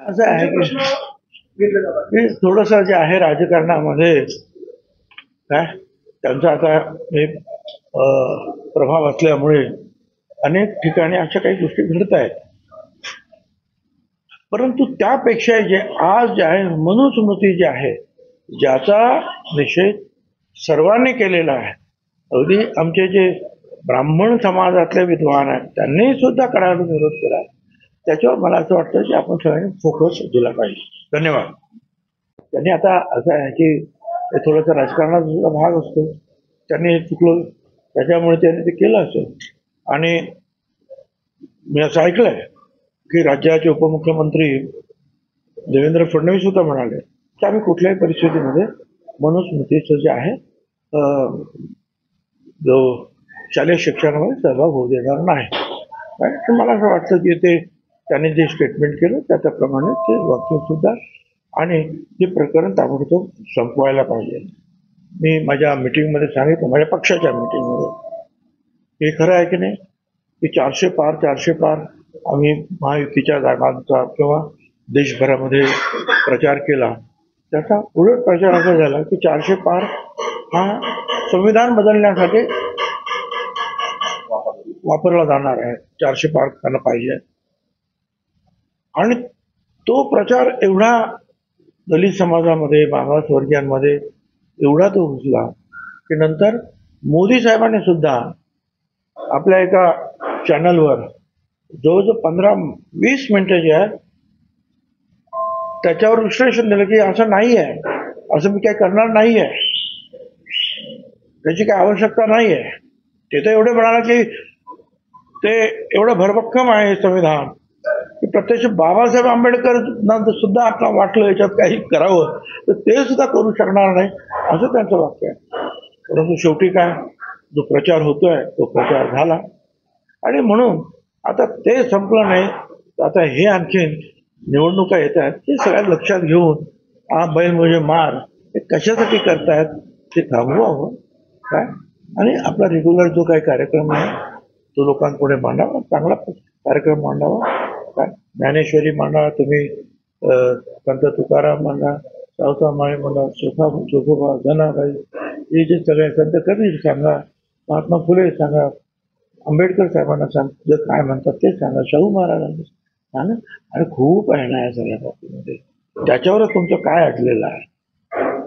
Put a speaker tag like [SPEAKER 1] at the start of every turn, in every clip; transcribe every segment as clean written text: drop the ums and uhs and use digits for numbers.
[SPEAKER 1] असं आहे की थोडस जे आहे राजकारणामध्ये काय त्यांचा आता एक प्रभाव असल्यामुळे अनेक ठिकाणी अशा काही गोष्टी घडत आहेत. परंतु त्यापेक्षा जे आज जे आहे मनुस्मृती जे आहे ज्याचा निषेध सर्वांनी केलेला आहे. अगदी आमचे जे ब्राह्मण समाजातले विद्वान आहेत त्यांनी सुद्धा कडाडून विरोध केला. त्याच्यावर मला असं वाटतं की आपण सगळ्यांनी फोकस दिला पाहिजे. धन्यवाद. त्यांनी आता असं आहे की हे थोडंसं राजकारणाचा सुद्धा भाग असतो. त्यांनी हे चुकलं त्याच्यामुळे त्यांनी ते केलं असेल. आणि मी असं ऐकलंय की राज्याचे उपमुख्यमंत्री देवेंद्र फडणवीस सुद्धा म्हणाले की आम्ही कुठल्याही परिस्थितीमध्ये मनुस्मृतीचं जे आहे जो शालेय शिक्षणामध्ये सहभाग होऊ देणार नाही. तर मला असं वाटतं की ते त्यांनी जे स्टेटमेंट केलं त्याप्रमाणे ते वाक्य सुद्धा आणि हे प्रकरण ताबडतोब संपवायला पाहिजे. मी माझ्या मीटिंगमध्ये सांगितलं, माझ्या पक्षाच्या मीटिंगमध्ये, हे खरं आहे की नाही की 400 पार आम्ही महायुतीच्या जागांचा किंवा देशभरामध्ये प्रचार केला. त्याचा उलट प्रचार असा झाला की 400 पार हा संविधान बदलण्यासाठी वापरला जाणार आहे. 400 पार त्यांना पाहिजे. आणि तो प्रचार एवढा दलित समाजामध्ये मागासवर्गीयांमध्ये एवढा तो घुसला की नंतर मोदी साहेबांनी सुद्धा आपल्या एका चॅनलवर जवळजवळ 15-20 मिनिटं जे आहेत त्याच्यावर विश्लेषण दिलं की असं नाही आहे, असं मी काही करणार नाही आहे, त्याची काही आवश्यकता नाही आहे. ते तर एवढे म्हणाला की ते एवढं भरभक्कम आहे संविधान की प्रत्यक्ष बाबासाहेब आंबेडकर सुद्धा आपला वाटलं याच्यात काही करावं तर ते सुद्धा करू शकणार नाही असं त्यांचं वाक्य आहे. परंतु शेवटी काय, जो प्रचार होतोय तो प्रचार झाला. आणि म्हणून आता ते संपलं नाही. आता हे आणखीन निवडणुका येत आहेत ते सगळ्यात लक्षात घेऊन हा बैल म्हणजे मार हे कशासाठी करतायत ते थांबवावं काय, आणि आपला रेग्युलर जो काही कार्यक्रम आहे तो लोकांपुढे मांडावा. चांगला कार्यक्रम मांडावा. काय ज्ञानेश्वरी मांडा, तुम्ही संत तुकाराम मांडा, सावतामाळी मांडा, चोखोबा, जनाबाई, हे जे सगळे संत कबीर सांगा, महात्मा फुले सांगा, आंबेडकर साहेबांना सांग काय म्हणतात ते सांगा, शाहू महाराजांना सांगा. आणि खूप आहे ना या सगळ्या बाबतीमध्ये. त्याच्यावरच तुमचं काय अडलेलं आहे.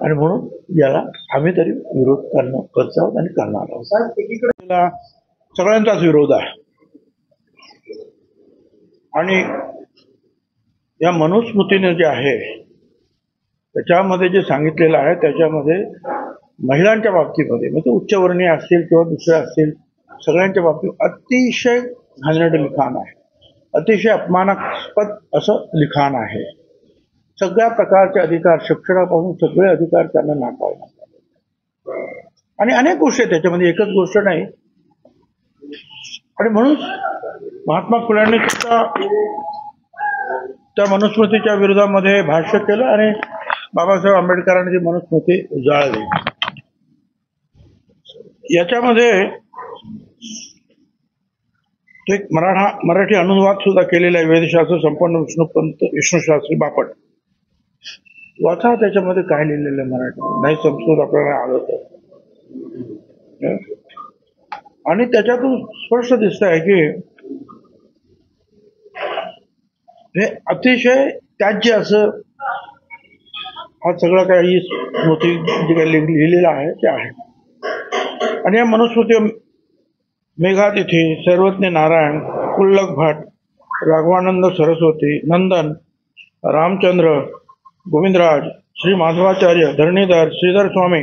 [SPEAKER 1] आणि म्हणून याला आम्ही तरी विरोध करत आहोत आणि करणार आहोत. सगळ्यांचाच विरोध आहे. आणि या मनुस्मृतीने जे आहे त्याच्यामध्ये जे सांगितलेलं आहे त्याच्यामध्ये महिलांच्या बाबतीमध्ये म्हणजे उच्चवर्णीय असतील किंवा दुसरे असतील सगळ्यांच्या बाबतीत अतिशय घाणेरडं लिखाण आहे. अतिशय अपमानास्पद असं लिखाण आहे. सगळ्या प्रकारचे अधिकार, शिक्षणापासून सगळे अधिकार त्यांना नाकारले आणि अनेक गोष्टी त्याच्यामध्ये, एकच गोष्ट नाही. आणि म्हणून महात्मा फुल्यांनी सुद्धा त्या मनुस्मृतीच्या विरोधामध्ये भाष्य केलं आणि बाबासाहेब आंबेडकरांनी ती मनुस्मृती जाळली. याच्यामध्ये एक मराठी अनुवाद सुद्धा केलेला आहे. वेदशास्त्र संपन्न विष्णुपंत विष्णुशास्त्री बापट वाचा, त्याच्यामध्ये काय लिहिलेलं आहे मराठी, नाही संस्कृत आपल्याला आवडत. आणि त्याच्यातून स्पष्ट दिसत आहे की हे अतिशय त्याज्य असं हा सगळं काही स्मृती जे काही लिहिलेलं आहे ते आहे. आणि या मनुस्मृती मेघातिथी, सर्वज्ञ नारायण, कुल्लक भट, राघवानंद सरस्वती, नंदन, रामचंद्र, गोविंदराज, श्री माधवाचार्य, धरणीधर, श्रीधर स्वामी,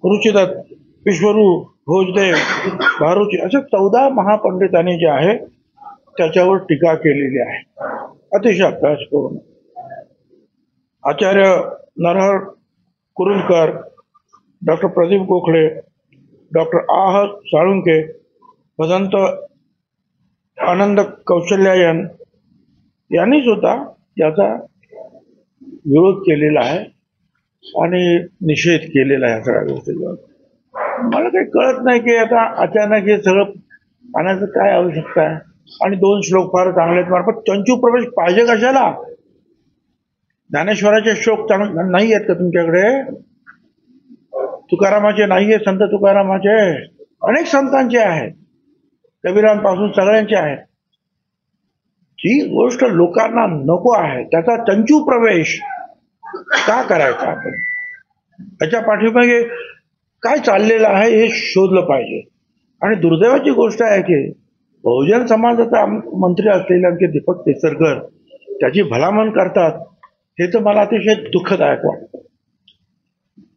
[SPEAKER 1] रुचिदत्त, विश्वरू, भोजदेव, भारूची अशा 14 महापंडितांनी जे आहे त्याच्यावर टीका केलेली आहे अतिशय अभ्यासपूर्ण. आचार्य नरहर कुरुंदकर, डॉक्टर प्रदीप गोखले, डॉक्टर आह साळुंके, भदंत आनंद कौशल्यायन यांनी सुद्धा याचा विरोध केलेला आहे आणि निषेध केलेला आहे सगळ्या गोष्टींवर. मला काही कळत नाही की आता अचानक हे सगळं आणण्याचं काय आवश्यकता आहे. आणि 2 श्लोक फार चांगले आहेत, पण चंचू प्रवेश पाहिजे कशाला. ज्ञानेश्वराचे श्लोक नाही आहेत का तुमच्याकडे? तुकारामाचे नाही आहेत? संत तुकारामाचे अनेक संतांचे आहेत, कबीरांपासून सगळ्यांचे आहेत. जी गोष्ट लोकांना नको आहे त्याचा चंचू प्रवेश का करायचा आपण? त्याच्या पाठीमागे काय चाललेलं आहे हे शोधलं पाहिजे. आणि दुर्दैवाची गोष्ट आहे की बहुजन समाजाचा मंत्री असलेले आमचे दीपक केसरकर त्याची भलामण करतात, हे तर मला अतिशय दुःखदायक वाटतं.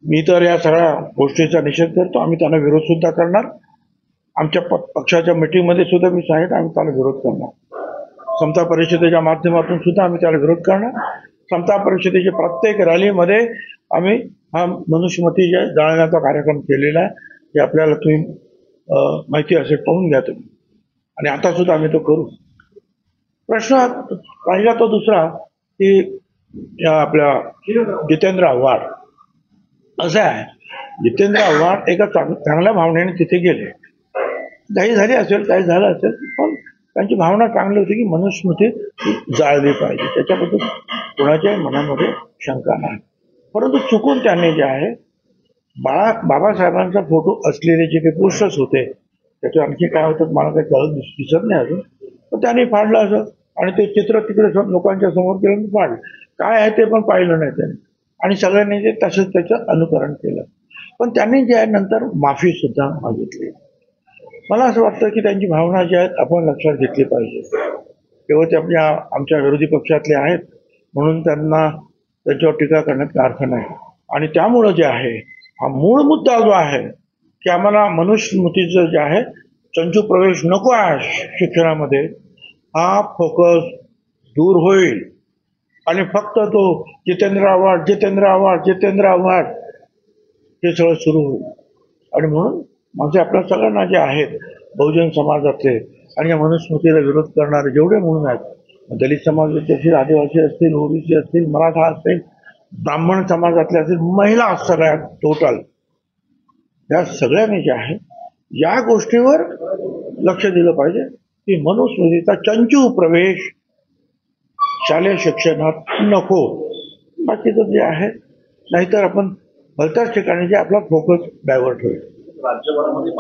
[SPEAKER 1] मी तर या सगळ्या गोष्टीचा निषेध करतो. आम्ही त्यांना विरोध सुद्धा करणार. आमच्या पक्षाच्या मीटिंगमध्ये सुद्धा मी सांगितलं आम्ही त्याला विरोध करणार. समता परिषदेच्या माध्यमातून सुद्धा आम्ही त्याला विरोध करणार. समता परिषदेच्या प्रत्येक रॅलीमध्ये आम्ही हा मनुस्मृती जाळण्याचा कार्यक्रम केलेला आहे, हे आपल्याला तुम्ही माहिती असेल, पाहून घ्या तुम्ही. आणि आता सुद्धा आम्ही तो करू. प्रश्न राहिला तो दुसरा की या आपल्या जितेंद्र आव्हाड. असं आहे, जितेंद्र आव्हाड एका चांगल्या भावनेने तिथे गेले. काही झाली असेल, काही झालं असेल, पण त्यांची भावना चांगली होती की मनुस्मृती जाळली पाहिजे, त्याच्याबद्दल कोणाच्याही मनामध्ये शंका नाही. परंतु चुकून त्यांनी जे आहे बाबासाहेबांचा फोटो असलेले जे काही पोस्टर्स होते त्याच्यावर आणखी काय होतं मला काही कळत दिसत नाही अजून, पण त्यांनी फाडलं असं आणि ते चित्र तिकडे लोकांच्या समोर केलं, फाडलं. काय आहे ते पण पाहिलं नाही त्यांनी आणि सगळ्यांनी ते तसंच त्याचं अनुकरण केलं. पण त्यांनी जे आहे नंतर माफी सुद्धा मागितली. मला असं वाटतं की त्यांची भावना जी आहेत आपण लक्षात घेतली पाहिजे. केवळ ते आमच्या विरोधी पक्षातले आहेत म्हणून त्यांना त्याच्यावर टीका करण्यात अर्थ नाही. आणि त्यामुळं जे आहे हा मूळ मुद्दा जो आहे की आम्हाला मनुस्मृतीचं जे आहे चंचू प्रवेश नको आहे शिक्षणामध्ये, हा फोकस दूर होईल. आणि फक्त तो जितेंद्र आव्हाड जितेंद्र आव्हाड जितेंद्र आव्हाड हे सगळं सुरू होईल. आणि म्हणून माझे आपल्या सगळ्यांना जे आहेत बहुजन समाजातले आणि या मनुस्मृतीला विरोध करणारे जेवढे म्हणून आहेत, दलित समाजाचे असतील, आदिवासी असतील, ओबीसी असतील, मराठा असतील, ब्राह्मण समाजातले असतील, महिला सगळ्या टोटल, या सगळ्यांनी जे आहे या गोष्टीवर लक्ष दिलं पाहिजे की मनुस्मृतीचा चंचू प्रवेश शालेय शिक्षणात नको. बाकीचं जे आहे, नाहीतर आपण भलत्याच ठिकाणी जे आपला फोकस डायव्हर्ट होईल.
[SPEAKER 2] राज्यभरामध्ये